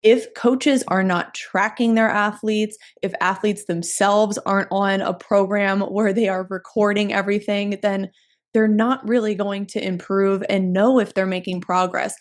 If coaches are not tracking their athletes, if athletes themselves aren't on a program where they are recording everything, then they're not really going to improve and know if they're making progress.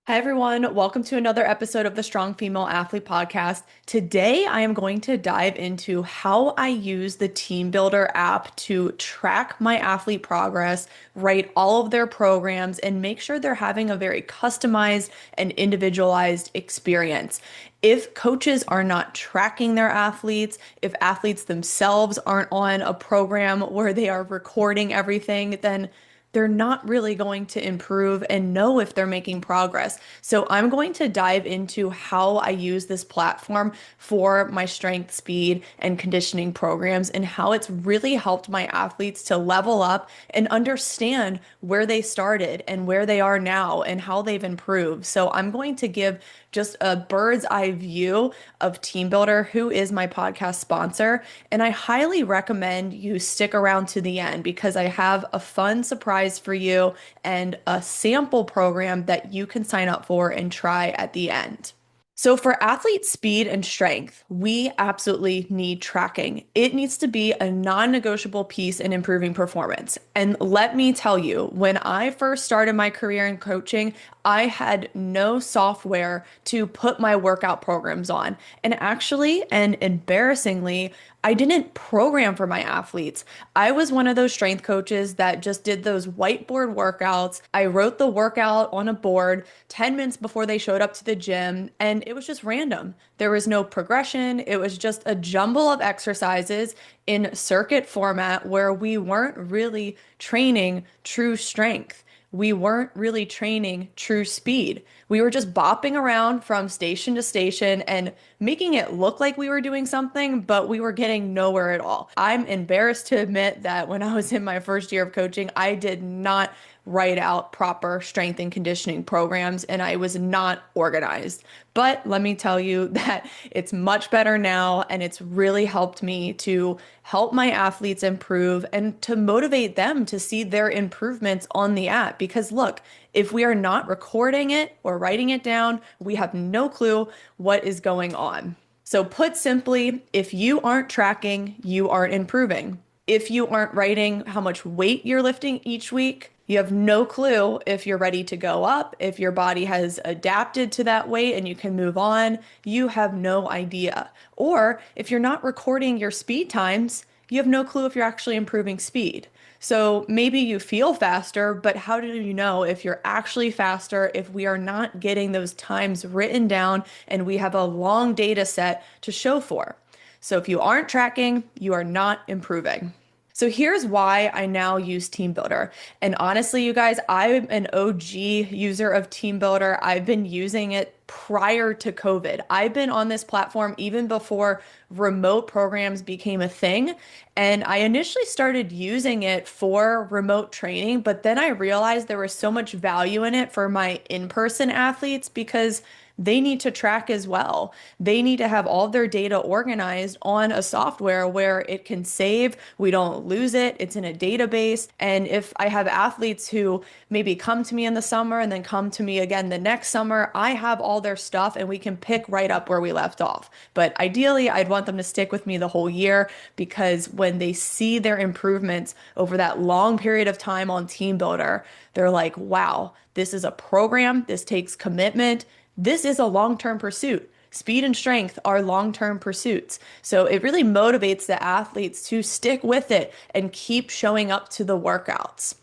Hi, everyone. Welcome to another episode of the Strong Female Athlete Podcast. Today, I am going to dive into how I use the Team Builder app to track my athlete progress, write all of their programs, and make sure they're having a very customized and individualized experience. If coaches are not tracking their athletes, if athletes themselves aren't on a program where they are recording everything, then they're not really going to improve and know if they're making progress. So I'm going to dive into how I use this platform for my strength, speed, and conditioning programs and how it's really helped my athletes to level up and understand where they started and where they are now and how they've improved. So I'm going to give just a bird's eye view of Team Builder, who is my podcast sponsor. And I highly recommend you stick around to the end because I have a fun surprise for you and a sample program that you can sign up for and try at the end. So, for athlete speed and strength, we absolutely need tracking. It needs to be a non negotiable piece in improving performance. And let me tell you, when I first started my career in coaching, I had no software to put my workout programs on. And actually, and embarrassingly, I didn't program for my athletes. I was one of those strength coaches that just did those whiteboard workouts. I wrote the workout on a board 10 minutes before they showed up to the gym, and it was just random. There was no progression. It was just a jumble of exercises in circuit format where we weren't really training true strength. We weren't really training true speed. We were just bopping around from station to station and making it look like we were doing something, but we were getting nowhere at all. I'm embarrassed to admit that when I was in my first year of coaching, I did not write out proper strength and conditioning programs and I was not organized. But let me tell you that it's much better now and it's really helped me to help my athletes improve and to motivate them to see their improvements on the app. Because look, if we are not recording it or writing it down, we have no clue what is going on. So put simply, if you aren't tracking, you aren't improving. If you aren't writing how much weight you're lifting each week, you have no clue if you're ready to go up, if your body has adapted to that weight and you can move on. You have no idea. Or if you're not recording your speed times, you have no clue if you're actually improving speed. So maybe you feel faster, but how do you know if you're actually faster if we are not getting those times written down and we have a long data set to show for? So if you aren't tracking, you are not improving. So here's why I now use Team Builder. And honestly, you guys, I'm an OG user of Team Builder. I've been using it prior to COVID. I've been on this platform even before remote programs became a thing. And I initially started using it for remote training, but then I realized there was so much value in it for my in-person athletes because they need to track as well. They need to have all of their data organized on a software where it can save, we don't lose it, it's in a database. And if I have athletes who maybe come to me in the summer and then come to me again the next summer, I have all their stuff and we can pick right up where we left off. But ideally, I'd want them to stick with me the whole year because when they see their improvements over that long period of time on Team Builder, they're like, wow, this is a program, this takes commitment. This is a long-term pursuit. Speed and strength are long-term pursuits. So it really motivates the athletes to stick with it and keep showing up to the workouts.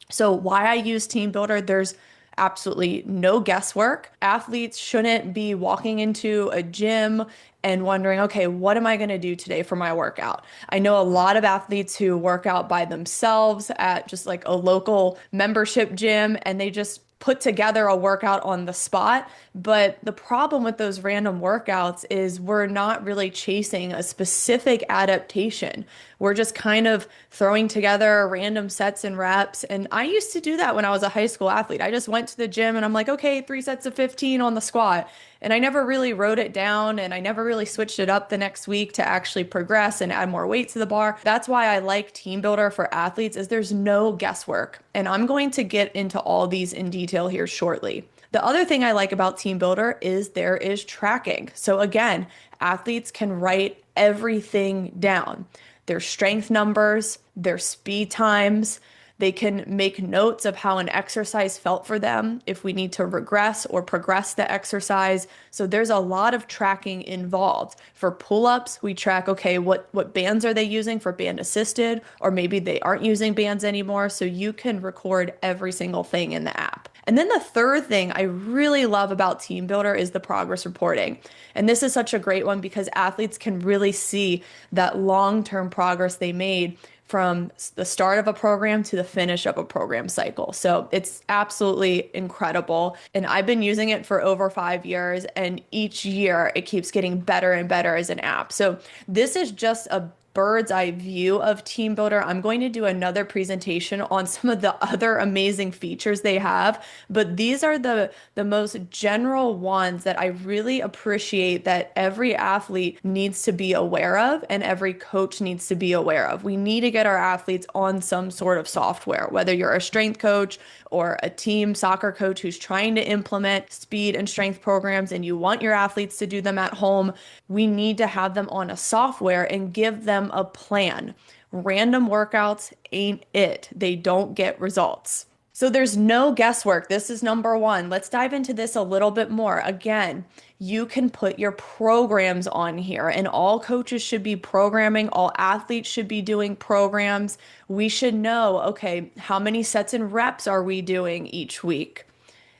So why I use Team Builder, there's absolutely no guesswork. Athletes shouldn't be walking into a gym and wondering, okay, what am I going to do today for my workout? I know a lot of athletes who work out by themselves at just like a local membership gym and they just put together a workout on the spot. But the problem with those random workouts is we're not really chasing a specific adaptation. We're just kind of throwing together random sets and reps. And I used to do that when I was a high school athlete. I just went to the gym and I'm like, okay, 3 sets of 15 on the squat. And I never really wrote it down and I never really switched it up the next week to actually progress and add more weight to the bar. That's why I like Team Builder for athletes is there's no guesswork. And I'm going to get into all these in detail here shortly. The other thing I like about Team Builder is there is tracking. So again, athletes can write everything down. Their strength numbers, their speed times, they can make notes of how an exercise felt for them, if we need to regress or progress the exercise. So there's a lot of tracking involved. For pull-ups, we track, okay, what bands are they using for band assisted, or maybe they aren't using bands anymore. So you can record every single thing in the app. And then the third thing I really love about Team Builder is the progress reporting. And this is such a great one because athletes can really see that long-term progress they made from the start of a program to the finish of a program cycle. So it's absolutely incredible. And I've been using it for over 5 years, and each year it keeps getting better and better as an app. So this is just a bird's eye view of Team Builder. I'm going to do another presentation on some of the other amazing features they have, but these are the most general ones that I really appreciate that every athlete needs to be aware of and every coach needs to be aware of. We need to get our athletes on some sort of software, whether you're a strength coach or a team soccer coach who's trying to implement speed and strength programs and you want your athletes to do them at home. We need to have them on a software and give them a plan. Random workouts ain't it. They don't get results. So there's no guesswork. This is number one. Let's dive into this a little bit more. Again, you can put your programs on here, and all coaches should be programming. All athletes should be doing programs. We should know, okay, how many sets and reps are we doing each week?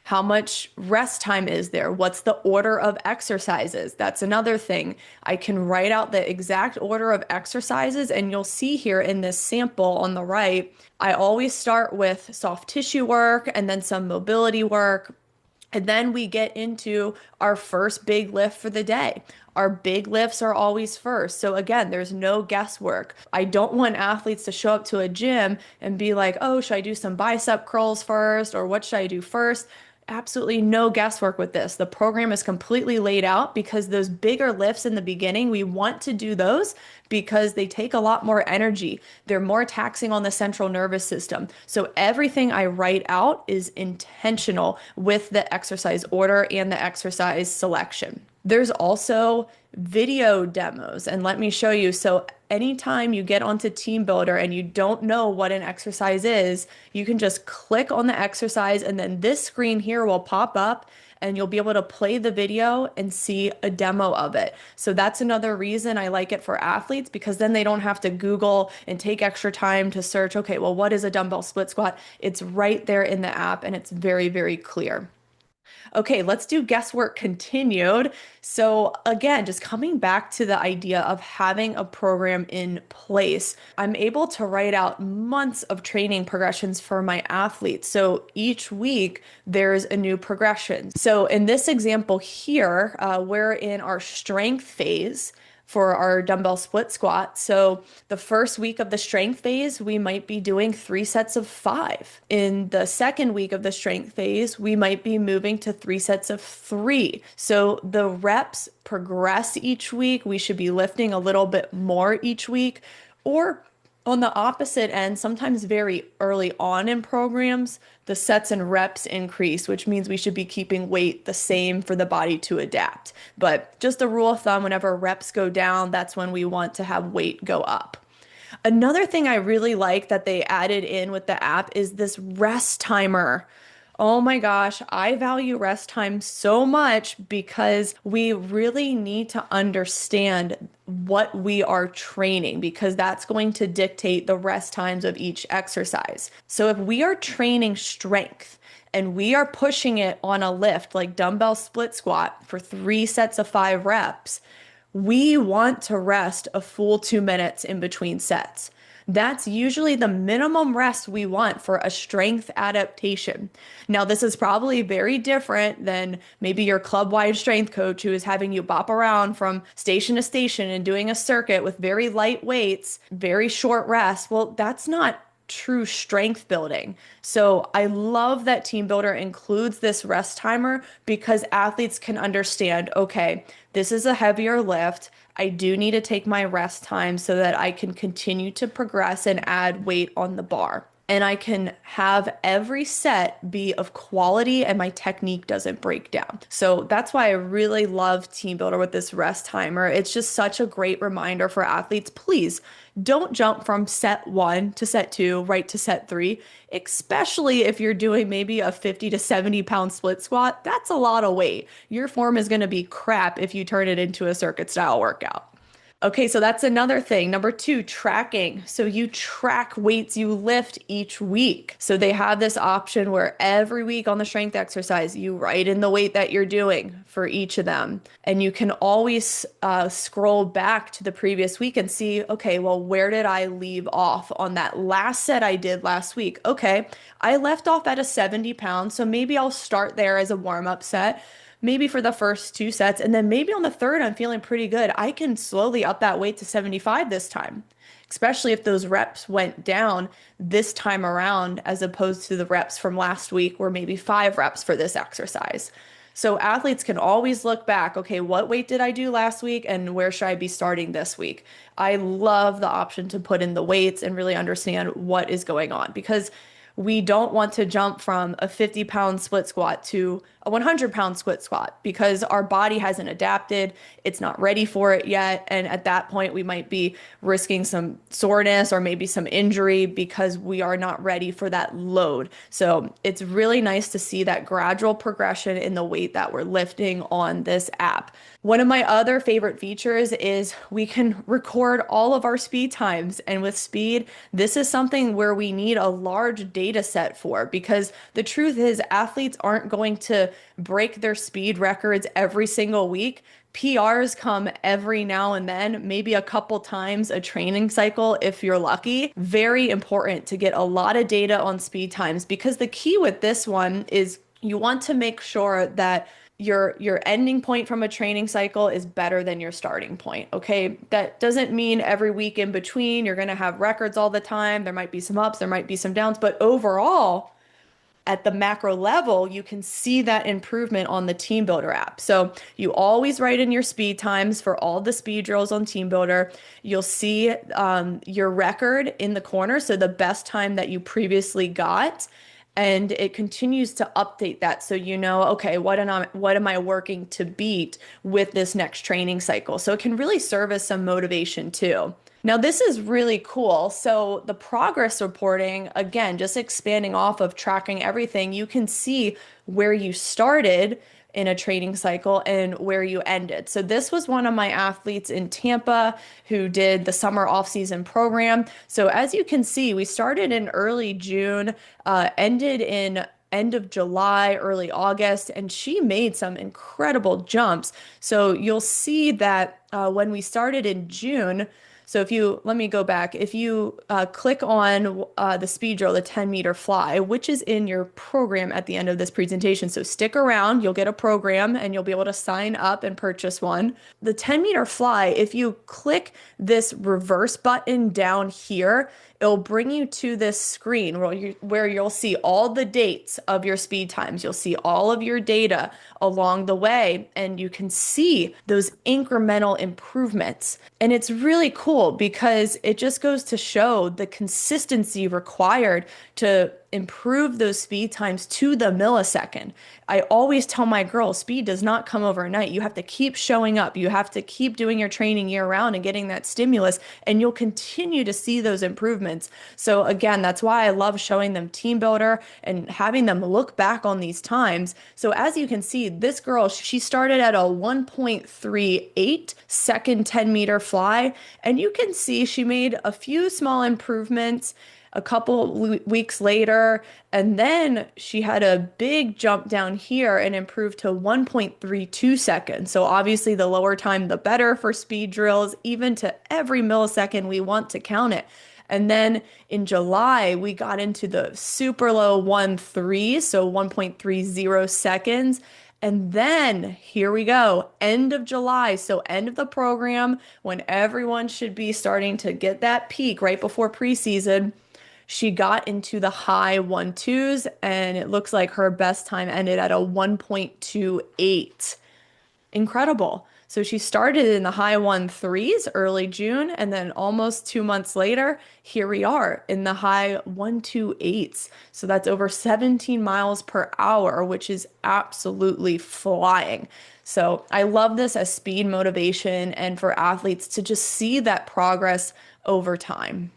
How much rest time is there? What's the order of exercises? That's another thing. I can write out the exact order of exercises, and you'll see here in this sample on the right, I always start with soft tissue work and then some mobility work. And then we get into our first big lift for the day. Our big lifts are always first. So again, there's no guesswork. I don't want athletes to show up to a gym and be like, oh, should I do some bicep curls first? Or what should I do first? Absolutely no guesswork with this. The program is completely laid out because those bigger lifts in the beginning, we want to do those because they take a lot more energy. They're more taxing on the central nervous system. So everything I write out is intentional with the exercise order and the exercise selection. There's also video demos, and let me show you. So anytime you get onto Team Builder and you don't know what an exercise is, you can just click on the exercise and then this screen here will pop up and you'll be able to play the video and see a demo of it. So that's another reason I like it for athletes because then they don't have to Google and take extra time to search, okay, well, what is a dumbbell split squat? It's right there in the app and it's very, very clear. Okay, let's do guesswork continued. So again, just coming back to the idea of having a program in place, I'm able to write out months of training progressions for my athletes. So each week there's a new progression. So in this example here, we're in our strength phase for our dumbbell split squat. So the first week of the strength phase, we might be doing 3 sets of 5. In the second week of the strength phase, we might be moving to 3 sets of 3. So the reps progress each week. We should be lifting a little bit more each week. Or on the opposite end, sometimes very early on in programs, the sets and reps increase, which means we should be keeping weight the same for the body to adapt. But just a rule of thumb, whenever reps go down, that's when we want to have weight go up. Another thing I really like that they added in with the app is this rest timer. Oh my gosh, I value rest time so much because we really need to understand what we are training because that's going to dictate the rest times of each exercise. So if we are training strength and we are pushing it on a lift like dumbbell split squat for 3 sets of 5 reps, we want to rest a full 2 minutes in between sets. That's usually the minimum rest we want for a strength adaptation. Now, this is probably very different than maybe your club-wide strength coach who is having you bop around from station to station and doing a circuit with very light weights, very short rest. Well, that's not true strength building. So I love that Team Builder includes this rest timer because athletes can understand, okay, this is a heavier lift. I do need to take my rest time so that I can continue to progress and add weight on the bar. And I can have every set be of quality and my technique doesn't break down. So that's why I really love Team Builder with this rest timer. It's just such a great reminder for athletes. Please don't jump from set one to set two, right to set three, especially if you're doing maybe a 50 to 70 pound split squat. That's a lot of weight. Your form is going to be crap if you turn it into a circuit style workout. Okay, so that's another thing. Number two, tracking. So you track weights you lift each week. So they have this option where every week on the strength exercise, you write in the weight that you're doing for each of them. And you can always scroll back to the previous week and see, okay, well, where did I leave off on that last set I did last week? Okay, I left off at a 70 pounds, so maybe I'll start there as a warm-up set maybe for the first two sets. And then maybe on the third, I'm feeling pretty good. I can slowly up that weight to 75 this time, especially if those reps went down this time around, as opposed to the reps from last week, where maybe 5 reps for this exercise. So athletes can always look back, okay, what weight did I do last week and where should I be starting this week? I love the option to put in the weights and really understand what is going on because we don't want to jump from a 50-pound split squat to a 100-pound split squat because our body hasn't adapted. It's not ready for it yet. And at that point, we might be risking some soreness or maybe some injury because we are not ready for that load. So it's really nice to see that gradual progression in the weight that we're lifting on this app. One of my other favorite features is we can record all of our speed times. And with speed, this is something where we need a large data set for because the truth is athletes aren't going to break their speed records every single week. PRs come every now and then, maybe a couple times a training cycle if you're lucky. Very important to get a lot of data on speed times because the key with this one is you want to make sure that your ending point from a training cycle is better than your starting point. Okay, that doesn't mean every week in between you're going to have records all the time. There might be some ups, there might be some downs, but overall at the macro level, you can see that improvement on the Team Builder app. So you always write in your speed times for all the speed drills on Team Builder. You'll see your record in the corner, so the best time that you previously got. And it continues to update that so you know, okay, what am I working to beat with this next training cycle? So it can really serve as some motivation too. Now, this is really cool. So the progress reporting, again, just expanding off of tracking everything, you can see where you started in a training cycle and where you ended. So this was one of my athletes in Tampa who did the summer off-season program. So as you can see, we started in early June, ended in end of July, early August, and she made some incredible jumps. So you'll see that when we started in June, so let me go back. If you click on the speed drill, the 10-meter fly, which is in your program at the end of this presentation. So stick around, you'll get a program and you'll be able to sign up and purchase one. The 10-meter fly, if you click this reverse button down here, it'll bring you to this screen where you'll see all the dates of your speed times. You'll see all of your data along the way, and you can see those incremental improvements. And it's really cool because it just goes to show the consistency required to improve those speed times to the millisecond. I always tell my girls, speed does not come overnight. You have to keep showing up. You have to keep doing your training year round and getting that stimulus, and you'll continue to see those improvements. So again, that's why I love showing them Team Builder and having them look back on these times. So as you can see, this girl, she started at a 1.38 second 10-meter fly, and you can see she made a few small improvements a couple weeks later, and then she had a big jump down here and improved to 1.32 seconds. So obviously the lower time, the better for speed drills, even to every millisecond, we want to count it. And then in July, we got into the super low 1.3, so 1.30 seconds. And then here we go, end of July, so end of the program when everyone should be starting to get that peak right before preseason. She got into the high 1.2s, and it looks like her best time ended at a 1.28. Incredible. So she started in the high 1.3s early June, and then almost 2 months later, here we are in the high 1.28s. So that's over 17 miles per hour, which is absolutely flying. So I love this as speed motivation and for athletes to just see that progress over time.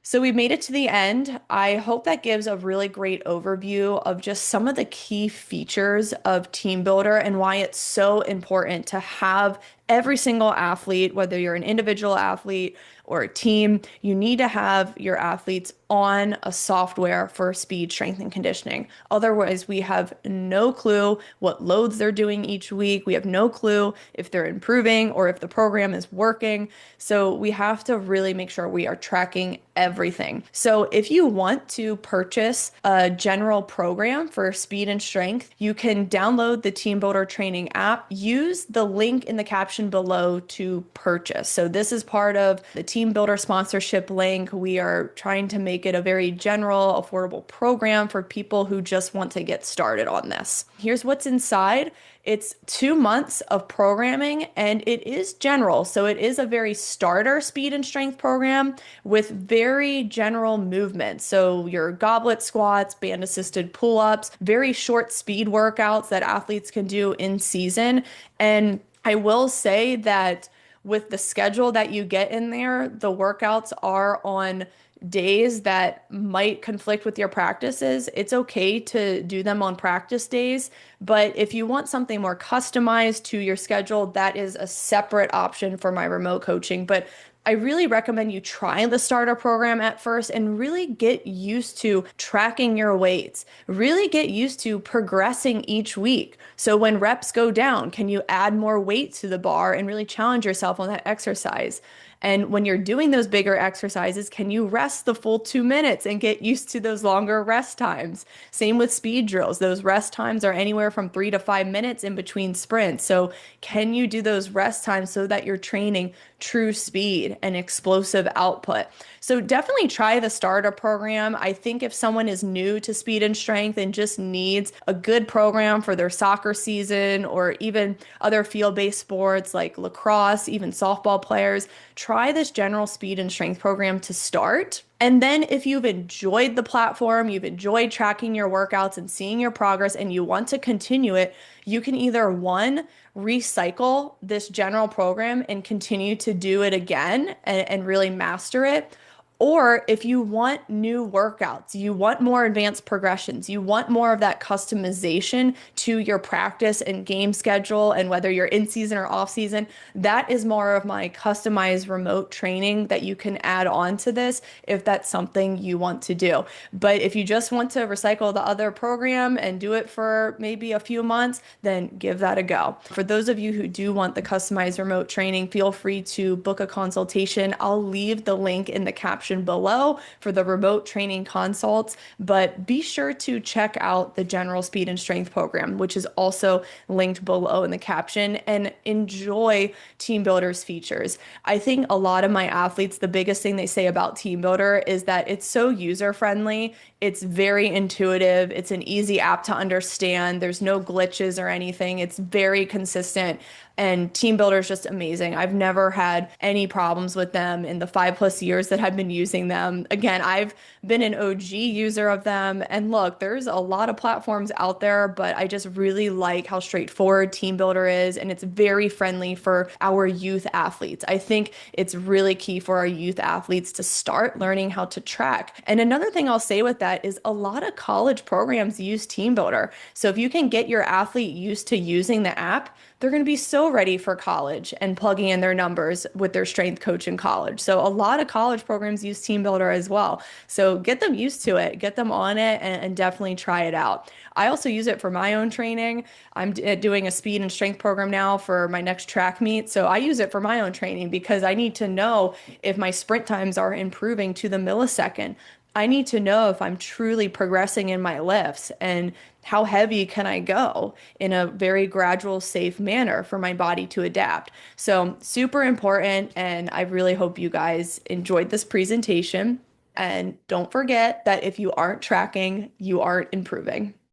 So we made it to the end. I hope that gives a really great overview of just some of the key features of Team Builder and why it's so important to have every single athlete, whether you're an individual athlete or a team, you need to have your athletes on a software for speed, strength, and conditioning. Otherwise, we have no clue what loads they're doing each week. We have no clue if they're improving or if the program is working. So we have to really make sure we are tracking everything. So if you want to purchase a general program for speed and strength, you can download the Team Builder training app. Use the link in the caption below to purchase. So this is part of the Team Builder sponsorship link. We are trying to make it a very general, affordable program for people who just want to get started on this. Here's what's inside. It's 2 months of programming and it is general. So it is a very starter speed and strength program with very general movements. So your goblet squats, band assisted pull-ups, very short speed workouts that athletes can do in season. And I will say that with the schedule that you get in there, the workouts are on days that might conflict with your practices. It's okay to do them on practice days, but if you want something more customized to your schedule, that is a separate option for my remote coaching. But I really recommend you try the starter program at first and really get used to tracking your weights. Really get used to progressing each week. So when reps go down, can you add more weight to the bar and really challenge yourself on that exercise? And when you're doing those bigger exercises, can you rest the full 2 minutes and get used to those longer rest times? Same with speed drills. Those rest times are anywhere from 3 to 5 minutes in between sprints. So can you do those rest times so that you're training true speed and explosive output? So definitely try the starter program. I think if someone is new to speed and strength and just needs a good program for their soccer season or even other field-based sports like lacrosse, even softball players, try this general speed and strength program to start. And then if you've enjoyed the platform, you've enjoyed tracking your workouts and seeing your progress, and you want to continue it, you can either one, recycle this general program and continue to do it again and really master it. Or if you want new workouts, you want more advanced progressions, you want more of that customization to your practice and game schedule, and whether you're in season or off season, that is more of my customized remote training that you can add on to this if that's something you want to do. But if you just want to recycle the other program and do it for maybe a few months, then give that a go. For those of you who do want the customized remote training, feel free to book a consultation. I'll leave the link in the caption below for the remote training consults, but be sure to check out the general speed and strength program, which is also linked below in the caption, and enjoy Team Builder's features. I think a lot of my athletes, the biggest thing they say about Team Builder is that it's so user friendly. It's very intuitive. It's an easy app to understand. There's no glitches or anything. It's very consistent. And Team Builder is just amazing. I've never had any problems with them in the 5+ years that I've been using them. Again, I've been an OG user of them. And look, there's a lot of platforms out there, but I just really like how straightforward Team Builder is. And it's very friendly for our youth athletes. I think it's really key for our youth athletes to start learning how to track. And another thing I'll say with that is a lot of college programs use Team Builder. So if you can get your athlete used to using the app, they're going to be so ready for college and plugging in their numbers with their strength coach in college. So a lot of college programs use Team Builder as well. So get them used to it, get them on it, and definitely try it out. I also use it for my own training. I'm doing a speed and strength program now for my next track meet. So I use it for my own training because I need to know if my sprint times are improving to the millisecond. I need to know if I'm truly progressing in my lifts and how heavy can I go in a very gradual, safe manner for my body to adapt. So, super important. And I really hope you guys enjoyed this presentation. And don't forget that if you aren't tracking, you aren't improving.